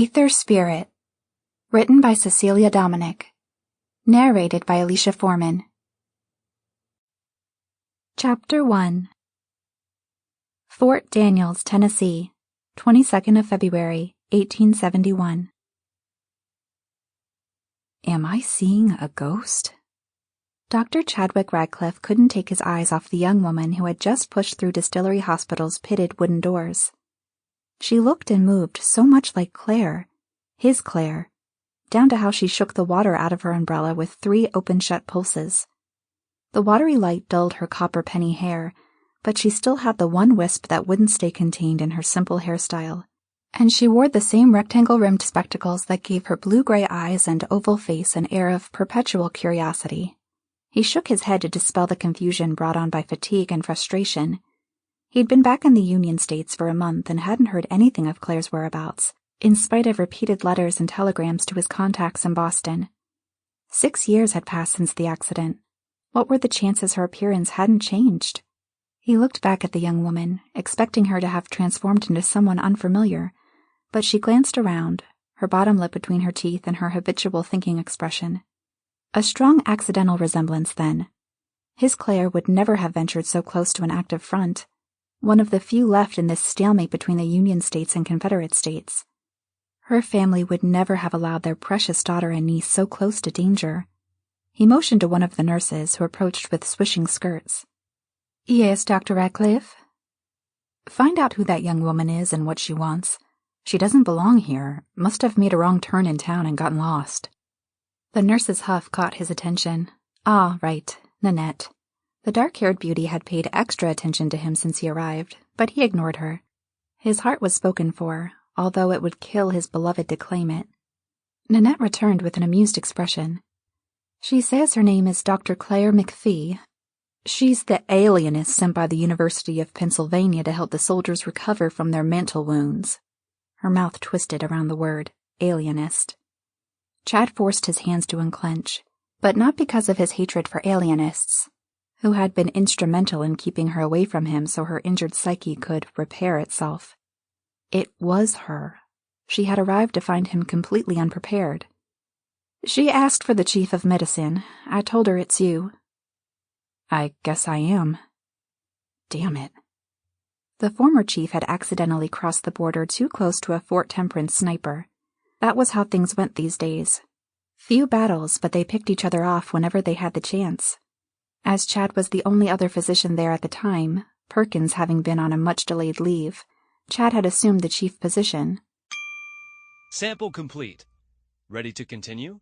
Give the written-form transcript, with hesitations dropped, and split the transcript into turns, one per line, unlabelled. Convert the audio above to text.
Aether Spirit. Written by Cecilia Dominic. Narrated by Alicia Foreman. Chapter 1. Fort Daniels, Tennessee, 22nd of February, 1871. Am I seeing a ghost? Dr. Chadwick Radcliffe couldn't take his eyes off the young woman who had just pushed through Distillery Hospital's pitted wooden doors. She looked and moved so much like Claire, his Claire, down to how she shook the water out of her umbrella with 3 open-shut pulses. The watery light dulled her copper penny hair, but she still had the one wisp that wouldn't stay contained in her simple hairstyle, and she wore the same rectangle-rimmed spectacles that gave her blue-gray eyes and oval face an air of perpetual curiosity. He shook his head to dispel the confusion brought on by fatigue and frustration. He'd been back in the Union States for a month and hadn't heard anything of Claire's whereabouts, in spite of repeated letters and telegrams to his contacts in Boston. 6 years had passed since the accident. What were the chances her appearance hadn't changed? He looked back at the young woman, expecting her to have transformed into someone unfamiliar, but she glanced around, her bottom lip between her teeth and her habitual thinking expression. A strong accidental resemblance, then. His Claire would never have ventured so close to an active front, one of the few left in this stalemate between the Union States and Confederate States. Her family would never have allowed their precious daughter and niece so close to danger. He motioned to one of the nurses, who approached with swishing skirts. "Yes, Dr. Radcliffe?" "Find out who that young woman is and what she wants. She doesn't belong here. Must have made a wrong turn in town and gotten lost." The nurse's huff caught his attention. Ah, right, Nanette. The dark-haired beauty had paid extra attention to him since he arrived, but he ignored her. His heart was spoken for, although it would kill his beloved to claim it. Nanette returned with an amused expression. "She says her name is Dr. Claire McPhee. She's the alienist sent by the University of Pennsylvania to help the soldiers recover from their mental wounds." Her mouth twisted around the word, alienist. Chad forced his hands to unclench, but not because of his hatred for alienists, who had been instrumental in keeping her away from him so her injured psyche could repair itself. It was her. She had arrived to find him completely unprepared. "She asked for the chief of medicine. I told her it's you." "I guess I am." Damn it. The former chief had accidentally crossed the border too close to a Fort Temperance sniper. That was how things went these days. Few battles, but they picked each other off whenever they had the chance. As Chad was the only other physician there at the time, Perkins having been on a much-delayed leave, Chad had assumed the chief position.
Sample complete. Ready to continue?